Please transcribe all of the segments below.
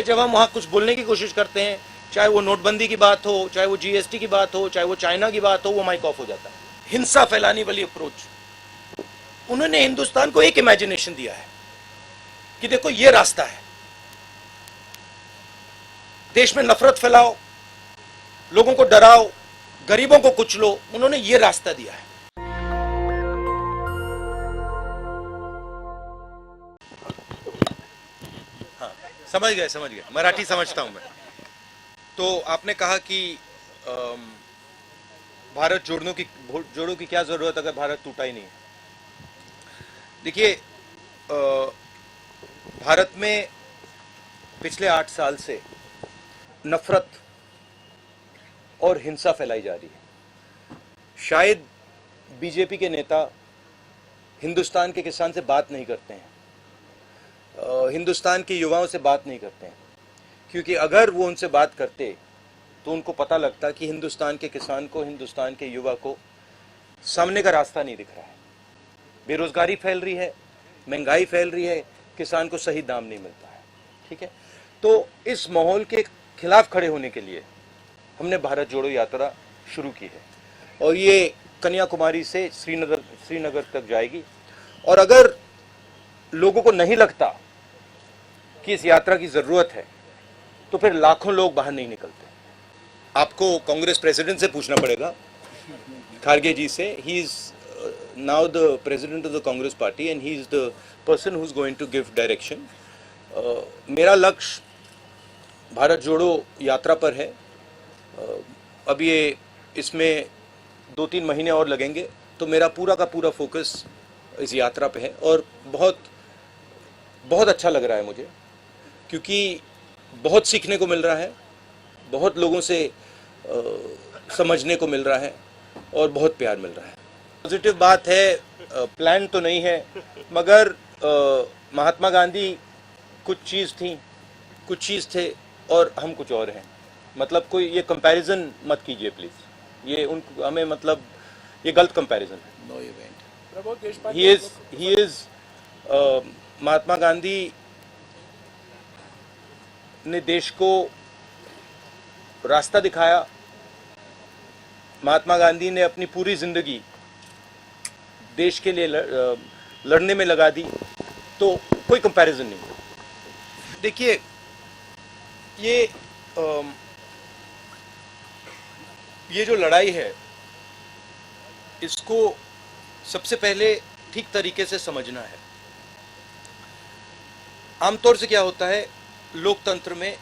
जब हम वहां कुछ बोलने की कोशिश करते हैं, चाहे वो नोटबंदी की बात हो, चाहे वो जीएसटी की बात हो, चाहे वो चाइना की बात हो, वो माइक ऑफ हो जाता है। हिंसा फैलाने वाली अप्रोच, उन्होंने हिंदुस्तान को एक इमेजिनेशन दिया है कि देखो ये रास्ता है, देश में नफरत फैलाओ, लोगों को डराओ, गरीबों को कुचलो, उन्होंने ये रास्ता दिया है। हाँ, समझ गए, मराठी समझता हूं मैं। तो आपने कहा कि भारत जोड़ो की क्या जरूरत अगर भारत टूटा ही नहीं है। देखिए, भारत में पिछले 8 साल से नफरत और हिंसा फैलाई जा रही है। शायद बीजेपी के नेता हिंदुस्तान के किसान से बात नहीं करते हैं, हिंदुस्तान के युवाओं से बात नहीं करते हैं, क्योंकि अगर वो उनसे बात करते तो उनको पता लगता कि हिंदुस्तान के किसान को, हिंदुस्तान के युवा को सामने का रास्ता नहीं दिख रहा है। बेरोजगारी फैल रही है, महंगाई फैल रही है, किसान को सही दाम नहीं मिलता है। ठीक है, तो इस माहौल के खिलाफ खड़े होने के लिए हमने भारत जोड़ो यात्रा शुरू की है और ये कन्याकुमारी से श्रीनगर तक जाएगी। और अगर लोगों को नहीं लगता कि इस यात्रा की जरूरत है तो फिर लाखों लोग बाहर नहीं निकलते। आपको कांग्रेस प्रेसिडेंट से पूछना पड़ेगा, खारगे जी से। He is now the president of the Congress party and he is the person who's going to give direction. मेरा लक्ष्य भारत जोड़ो यात्रा पर है। अब ये इसमें 2-3 महीने और लगेंगे, तो मेरा पूरा का पूरा फोकस इस यात्रा पे है और बहुत बहुत अच्छा लग रहा है मुझे, क्योंकि बहुत सीखने को मिल रहा है, बहुत लोगों से समझने को मिल रहा है और बहुत प्यार मिल रहा है। पॉजिटिव बात है, प्लान तो नहीं है, मगर महात्मा गांधी कुछ चीज़ थी, कुछ चीज़ थे और हम कुछ और हैं। मतलब कोई ये कंपैरिजन मत कीजिए प्लीज़, ये उन हमें मतलब ये गलत कंपैरिजन है। No event, he is Mahatma Gandhi ने देश को रास्ता दिखाया। महात्मा गांधी ने अपनी पूरी जिंदगी देश के लिए लड़ने में लगा दी, तो कोई कंपैरिजन नहीं। देखिए, ये जो लड़ाई है, इसको सबसे पहले ठीक तरीके से समझना है। आमतौर से क्या होता है, लोकतंत्र में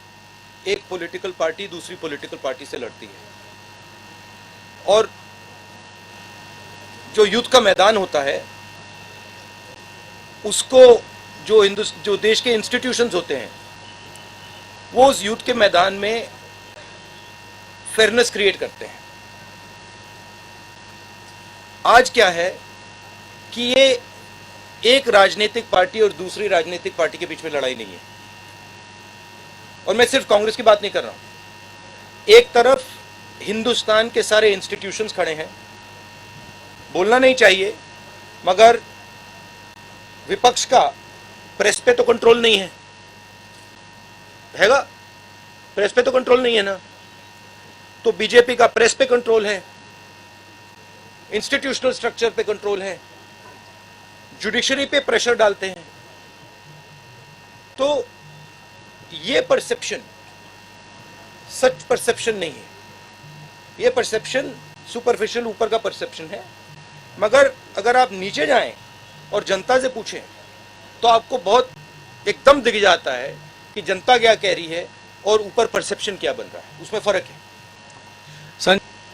एक पॉलिटिकल पार्टी दूसरी पॉलिटिकल पार्टी से लड़ती है और जो युद्ध का मैदान होता है उसको जो देश के इंस्टीट्यूशंस होते हैं वो उस युद्ध के मैदान में फेयरनेस क्रिएट करते हैं। आज क्या है कि ये एक राजनीतिक पार्टी और दूसरी राजनीतिक पार्टी के बीच में लड़ाई नहीं है, और मैं सिर्फ कांग्रेस की बात नहीं कर रहा हूं। एक तरफ हिंदुस्तान के सारे इंस्टीट्यूशंस खड़े हैं, बोलना नहीं चाहिए, मगर विपक्ष का प्रेस पे तो कंट्रोल नहीं है, हैगा? प्रेस पे तो कंट्रोल नहीं है ना, तो बीजेपी का प्रेस पे कंट्रोल है, इंस्टीट्यूशनल स्ट्रक्चर पे कंट्रोल है, जुडिशरी पे प्रेशर डालते हैं। तो ये परसेप्शन सच परसेप्शन नहीं है, ये परसेप्शन सुपरफिशियल ऊपर का परसेप्शन है। मगर अगर आप नीचे जाएं और जनता से पूछें तो आपको बहुत एकदम दिख जाता है कि जनता क्या कह रही है और ऊपर परसेप्शन क्या बन रहा है, उसमें फर्क है।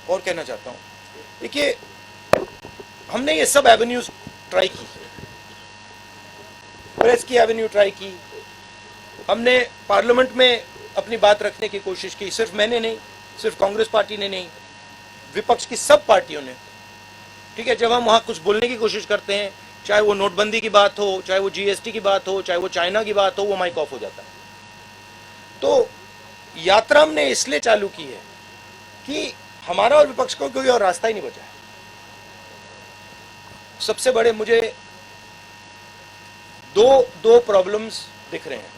और कहना चाहता हूं, देखिए, हमने ये सब एवेन्यूज ट्राई की, प्रेस की एवेन्यू ट्राई की, हमने पार्लियामेंट में अपनी बात रखने की कोशिश की। सिर्फ मैंने नहीं, सिर्फ कांग्रेस पार्टी ने नहीं, विपक्ष की सब पार्टियों ने। ठीक है, जब हम वहां कुछ बोलने की कोशिश करते हैं, चाहे वो नोटबंदी की बात हो, चाहे वो जीएसटी की बात हो, चाहे वो चाइना की बात हो, वो माइक ऑफ हो जाता है। तो यात्रा हमने इसलिए चालू की है कि हमारा और विपक्ष को कोई और रास्ता ही नहीं बचा है। सबसे बड़े मुझे दो प्रॉब्लम्स दिख रहे हैं।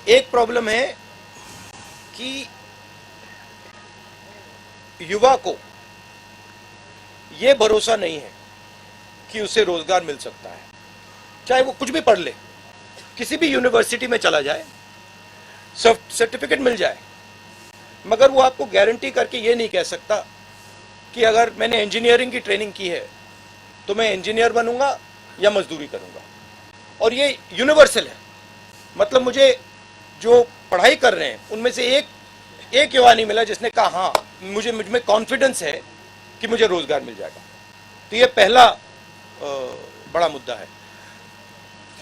एक प्रॉब्लम है कि युवा को यह भरोसा नहीं है कि उसे रोजगार मिल सकता है, चाहे वो कुछ भी पढ़ ले, किसी भी यूनिवर्सिटी में चला जाए, सर्टिफिकेट मिल जाए, मगर वो आपको गारंटी करके ये नहीं कह सकता कि अगर मैंने इंजीनियरिंग की ट्रेनिंग की है तो मैं इंजीनियर बनूंगा या मजदूरी करूंगा। और ये यूनिवर्सल है, मतलब मुझे जो पढ़ाई कर रहे हैं उनमें से एक युवा नहीं मिला जिसने कहा हाँ मुझ में कॉन्फिडेंस है कि मुझे रोजगार मिल जाएगा। तो ये पहला बड़ा मुद्दा है।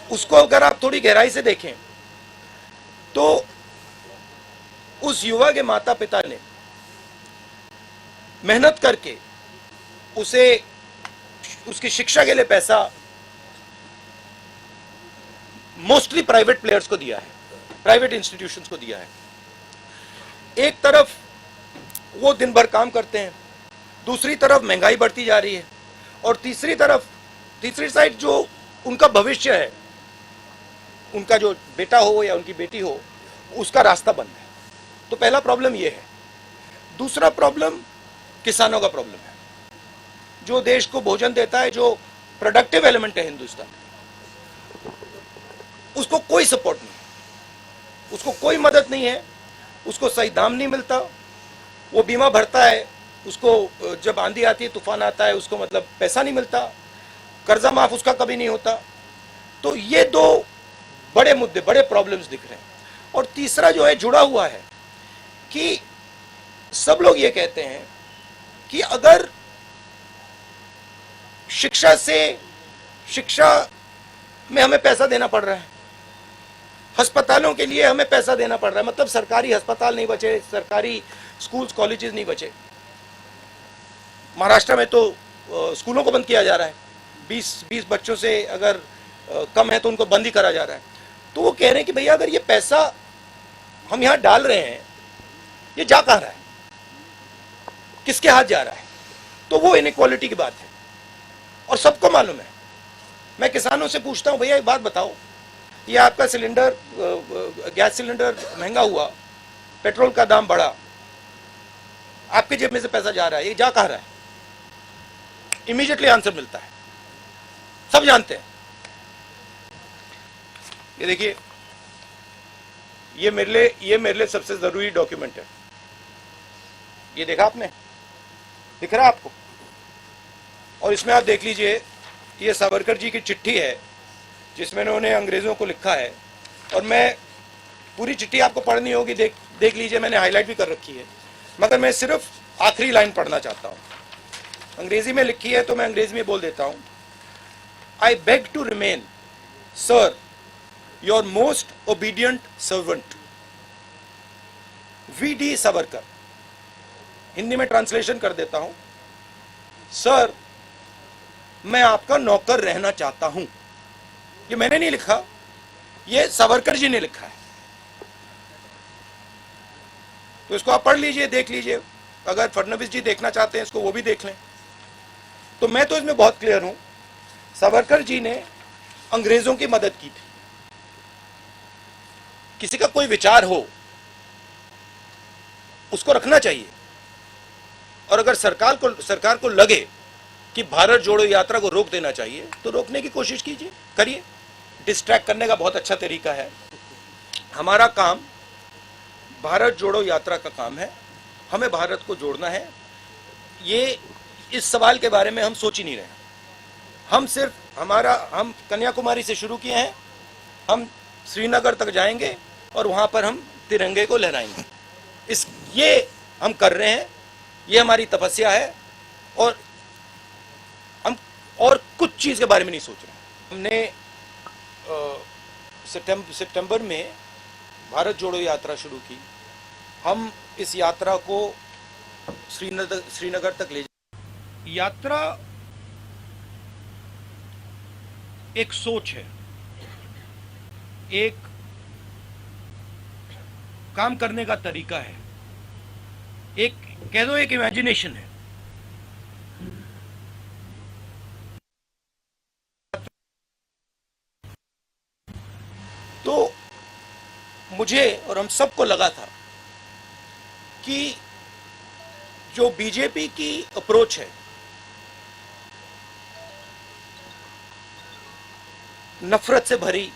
उसको अगर आप थोड़ी गहराई से देखें तो उस युवा के माता पिता ने मेहनत करके उसे उसकी शिक्षा के लिए पैसा मोस्टली प्राइवेट प्लेयर्स को दिया है, प्राइवेट इंस्टीट्यूशंस को दिया है। एक तरफ वो दिन भर काम करते हैं, दूसरी तरफ महंगाई बढ़ती जा रही है, और तीसरी साइड जो उनका भविष्य है, उनका जो बेटा हो या उनकी बेटी हो, उसका रास्ता बंद है। तो पहला प्रॉब्लम ये है। दूसरा प्रॉब्लम किसानों का प्रॉब्लम है, जो देश को भोजन देता है, जो प्रोडक्टिव एलिमेंट है हिंदुस्तान, उसको कोई सपोर्ट नहीं, उसको कोई मदद नहीं है, उसको सही दाम नहीं मिलता। वो बीमा भरता है, उसको जब आंधी आती है, तूफान आता है, उसको मतलब पैसा नहीं मिलता, कर्जा माफ उसका कभी नहीं होता। तो ये दो बड़े मुद्दे, बड़े प्रॉब्लम्स दिख रहे हैं। और तीसरा जो है जुड़ा हुआ है कि सब लोग ये कहते हैं कि अगर शिक्षा में हमें पैसा देना पड़ रहा है, अस्पतालों के लिए हमें पैसा देना पड़ रहा है, मतलब सरकारी अस्पताल नहीं बचे, सरकारी स्कूल्स कॉलेजेस नहीं बचे। महाराष्ट्र में तो स्कूलों को बंद किया जा रहा है, 20 बच्चों से अगर कम है तो उनको बंद ही करा जा रहा है। तो वो कह रहे हैं कि भैया अगर ये पैसा हम यहां डाल रहे हैं, ये जा कहां रहा है, किसके हाथ जा रहा है? तो वो इनइक्वालिटी की बात है और सबको मालूम है। मैं किसानों से पूछता हूं, भैया एक बात बताओ, ये आपका सिलेंडर, गैस सिलेंडर महंगा हुआ, पेट्रोल का दाम बढ़ा, आपके जेब में से पैसा जा रहा है, ये जा कहां रहा है? इमीडिएटली आंसर मिलता है, सब जानते हैं। ये देखिए, ये मेरे लिए सबसे जरूरी डॉक्यूमेंट है। ये देखा आपने, दिख रहा है आपको? और इसमें आप देख लीजिए, ये सावरकर जी की चिट्ठी है जिसमें उन्होंने अंग्रेजों को लिखा है। और मैं पूरी चिट्ठी आपको पढ़नी होगी, देख लीजिए, मैंने हाईलाइट भी कर रखी है, मगर मैं सिर्फ आखिरी लाइन पढ़ना चाहता हूं। अंग्रेजी में लिखी है तो मैं अंग्रेजी में बोल देता हूं। I beg to remain sir your most obedient servant VD. Savarkar. Hindi में ट्रांसलेशन कर देता हूं, सर मैं आपका नौकर रहना चाहता हूं। ये मैंने नहीं लिखा, ये सावरकर जी ने लिखा है। तो इसको आप पढ़ लीजिए, देख लीजिए। अगर फडणवीस जी देखना चाहते हैं इसको, वो भी देख लें। तो मैं तो इसमें बहुत क्लियर हूं, सावरकर जी ने अंग्रेजों की मदद की थी। किसी का कोई विचार हो उसको रखना चाहिए, और अगर सरकार को लगे कि भारत जोड़ो यात्रा को रोक देना चाहिए तो रोकने की कोशिश कीजिए, करिए। डिस्ट्रैक्ट करने का बहुत अच्छा तरीका है। हमारा काम भारत जोड़ो यात्रा का काम है, हमें भारत को जोड़ना है। ये इस सवाल के बारे में हम सोच ही नहीं रहे। हम कन्याकुमारी से शुरू किए हैं, हम श्रीनगर तक जाएंगे और वहां पर हम तिरंगे को लहराएंगे। ये हम कर रहे हैं, ये हमारी तपस्या है, और हम और कुछ चीज के बारे में नहीं सोच रहे। हमने सितंबर में भारत जोड़ो यात्रा शुरू की। हम इस यात्रा को श्रीनगर तक ले जाए। यात्रा एक सोच है, एक काम करने का तरीका है, एक कह दो एक इमेजिनेशन है। तो मुझे और हम सबको लगा था कि जो बीजेपी की अप्रोच है, नफरत से भरी,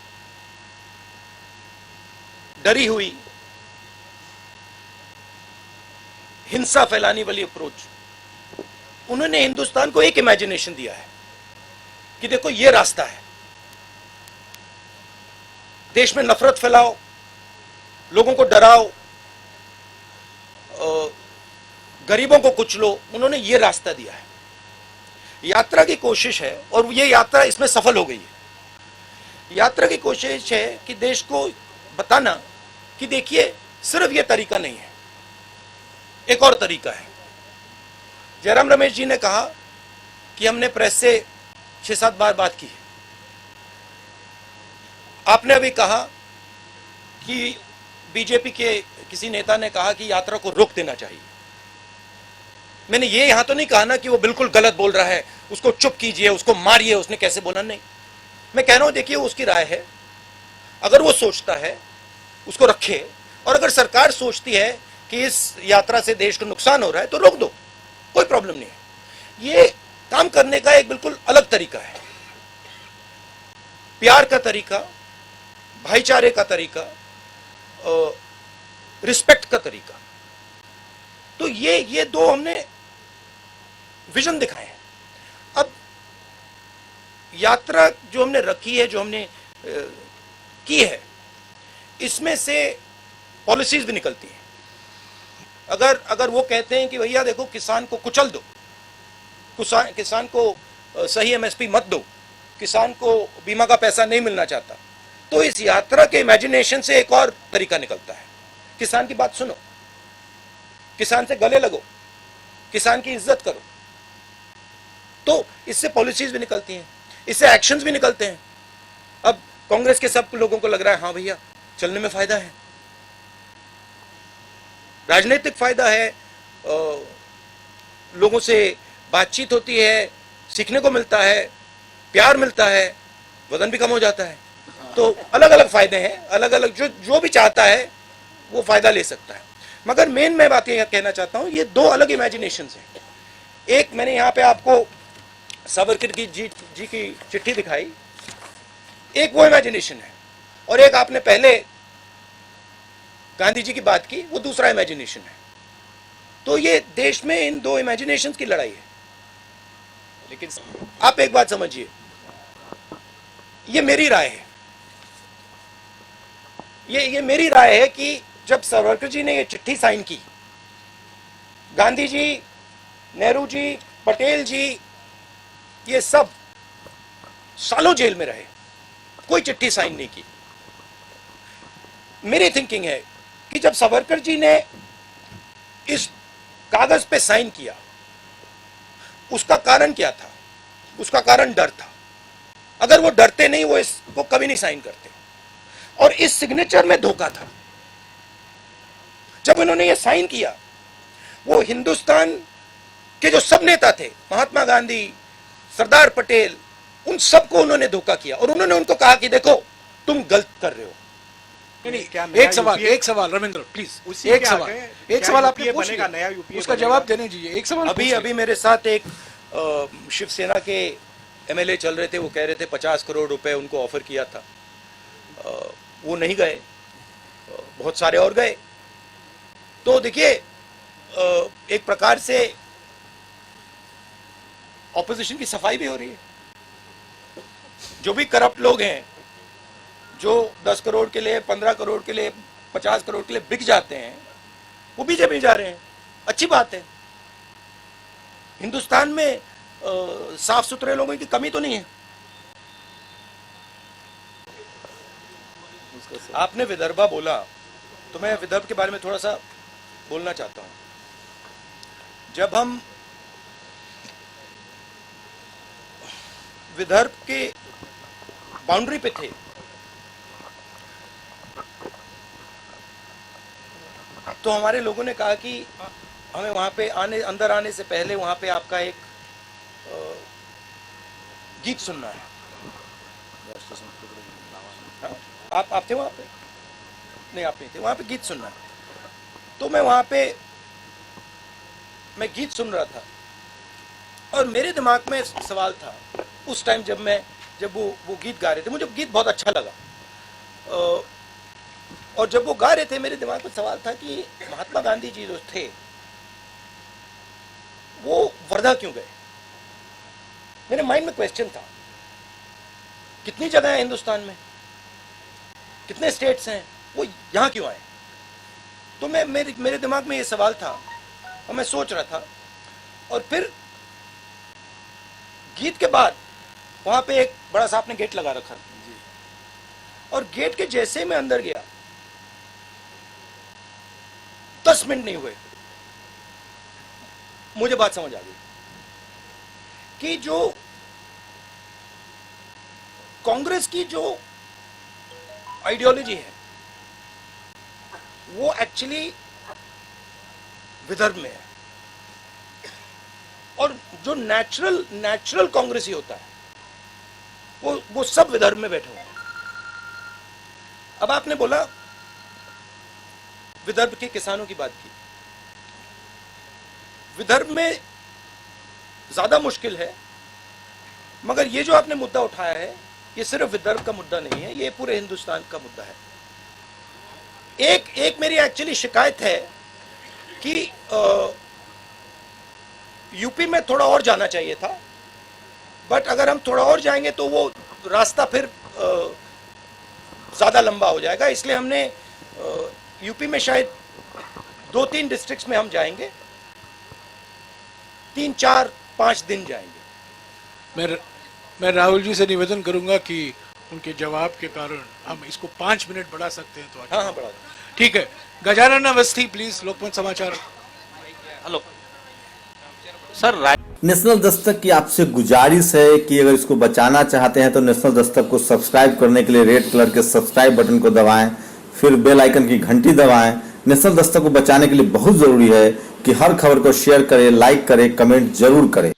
डरी हुई, हिंसा फैलाने वाली अप्रोच, उन्होंने हिंदुस्तान को एक इमेजिनेशन दिया है कि देखो ये रास्ता है, देश में नफरत फैलाओ, लोगों को डराओ, गरीबों को कुचलो। उन्होंने ये रास्ता दिया है। यात्रा की कोशिश है और ये यात्रा इसमें सफल हो गई है। यात्रा की कोशिश है कि देश को बताना कि देखिए सिर्फ ये तरीका नहीं है, एक और तरीका है। जयराम रमेश जी ने कहा कि हमने प्रेस से 6-7 बार बात की है। आपने अभी कहा कि बीजेपी के किसी नेता ने कहा कि यात्रा को रोक देना चाहिए। मैंने ये यहां तो नहीं कहा ना कि वो बिल्कुल गलत बोल रहा है, उसको चुप कीजिए, उसको मारिए, उसने कैसे बोला, नहीं। मैं कह रहा हूं देखिए उसकी राय है, अगर वो सोचता है उसको रखे, और अगर सरकार सोचती है कि इस यात्रा से देश को नुकसान हो रहा है तो रोक दो, कोई प्रॉब्लम नहीं है। ये काम करने का एक बिल्कुल अलग तरीका है, प्यार का तरीका, भाईचारे का तरीका, रिस्पेक्ट का तरीका। तो ये दो हमने विजन दिखाए हैं। अब यात्रा जो हमने रखी है, जो हमने की है, इसमें से पॉलिसीज भी निकलती हैं। अगर वो कहते हैं कि भैया देखो किसान को कुचल दो, किसान को सही एमएसपी मत दो, किसान को बीमा का पैसा नहीं मिलना चाहता, तो इस यात्रा के इमेजिनेशन से एक और तरीका निकलता है। किसान की बात सुनो, किसान से गले लगो, किसान की इज्जत करो। तो इससे पॉलिसीज भी निकलती हैं, इससे एक्शंस भी निकलते हैं। अब कांग्रेस के सब लोगों को लग रहा है हाँ भैया चलने में फायदा है, राजनीतिक फायदा है, लोगों से बातचीत होती है, सीखने को मिलता है, प्यार मिलता है, वजन भी कम हो जाता है। तो अलग अलग फायदे हैं, अलग अलग जो भी चाहता है वो फायदा ले सकता है। मगर मेन मैं बात ये कहना चाहता हूं, ये दो अलग इमेजिनेशंस हैं। एक मैंने यहां पे आपको सावरकर जी की चिट्ठी दिखाई, एक वो इमेजिनेशन है, और एक आपने पहले गांधी जी की बात की, वो दूसरा इमेजिनेशन है। तो ये देश में इन दो इमेजिनेशंस की लड़ाई है। लेकिन आप एक बात समझिए, ये मेरी राय है, ये मेरी राय है कि जब सावरकर जी ने ये चिट्ठी साइन की, गांधी जी, नेहरू जी, पटेल जी, ये सब सालों जेल में रहे, कोई चिट्ठी साइन नहीं की। मेरी थिंकिंग है कि जब सावरकर जी ने इस कागज पे साइन किया, उसका कारण क्या था? उसका कारण डर था। अगर वो डरते नहीं, वो इसको कभी नहीं साइन करते। और इस सिग्नेचर में धोखा था। जब उन्होंने ये साइन किया, वो हिंदुस्तान के जो सब नेता थे, महात्मा गांधी, सरदार पटेल, उन सबको उन्होंने धोखा किया, और उन्होंने उनको कहा कि देखो तुम गलत कर रहे हो। एक सवाल रविंद्र प्लीज, एक सवाल आपने पूछ लिया, नया यूपीए उसका जवाब देने दीजिए। एक सवाल अभी मेरे साथ एक शिवसेना के एमएलए चल रहे थे, वो कह रहे थे 50 करोड़ रुपए उनको ऑफर किया था, वो नहीं गए, बहुत सारे और गए। तो देखिए एक प्रकार से ऑपोजिशन की सफाई भी हो रही है। जो भी करप्ट लोग हैं, जो 10 करोड़ के लिए, 15 करोड़ के लिए, 50 करोड़ के लिए बिक जाते हैं, वो बीजेपी जा रहे हैं। अच्छी बात है। हिंदुस्तान में साफ सुथरे लोगों की कमी तो नहीं है। आपने विदर्भा बोला, तो मैं विदर्भ के बारे में थोड़ा सा बोलना चाहता हूं। जब हम विदर्भ के बाउंड्री पे थे, तो हमारे लोगों ने कहा कि हमें वहां पे अंदर आने से पहले वहां पे आपका एक गीत सुनना है। आप थे वहां पे? अपने आप नहीं थे, वहां पे गीत सुनना। तो मैं वहां पे मैं गीत सुन रहा था और मेरे दिमाग में सवाल था उस टाइम जब वो गीत गा रहे थे, मुझे गीत बहुत अच्छा लगा। और जब वो गा रहे थे मेरे दिमाग में सवाल था कि महात्मा गांधी जी जो थे वो वर्धा क्यों गए। मेरे माइंड में क्वेश्चन था, कितनी जगह है हिंदुस्तान में, कितने स्टेट्स हैं, वो यहां क्यों आए। तो मेरे दिमाग में ये सवाल था और मैं सोच रहा था। और फिर गीत के बाद वहां पे एक बड़ा सा आपने गेट लगा रखा था, और गेट के जैसे मैं अंदर गया 10 मिनट नहीं हुए मुझे बात समझ आ गई कि जो कांग्रेस की जो आइडियोलॉजी है वो एक्चुअली विदर्भ में है, और जो नेचुरल कांग्रेसी होता है वो सब विदर्भ में बैठे हुए हैं। अब आपने बोला विदर्भ के किसानों की बात की, विदर्भ में ज्यादा मुश्किल है, मगर ये जो आपने मुद्दा उठाया है ये सिर्फ विदर्भ का मुद्दा नहीं है, ये पूरे हिंदुस्तान का मुद्दा है। एक मेरी एक्चुअली शिकायत है कि यूपी में थोड़ा और जाना चाहिए था, बट अगर हम थोड़ा और जाएंगे तो वो रास्ता फिर ज्यादा लंबा हो जाएगा, इसलिए हमने यूपी में शायद 2-3 डिस्ट्रिक्ट्स में हम जाएंगे, 3, 4, 5 दिन जाएंगे। मैं राहुल जी से निवेदन करूंगा कि उनके जवाब के कारण हम इसको 5 मिनट बढ़ा सकते हैं तो अच्छा। हाँ बढ़ा। ठीक है, गजानन अवस्थी प्लीज, लोकमत समाचार। Hello sir. नेशनल दस्तक की आपसे गुजारिश है कि अगर इसको बचाना चाहते हैं तो नेशनल दस्तक को सब्सक्राइब करने के लिए रेड कलर के सब्सक्राइब बटन को दबाएं, फिर बेल आइकन की घंटी दबाएं। नेशनल दस्तक को बचाने के लिए बहुत जरूरी है कि हर खबर को शेयर करें, लाइक करें, कमेंट जरूर करें।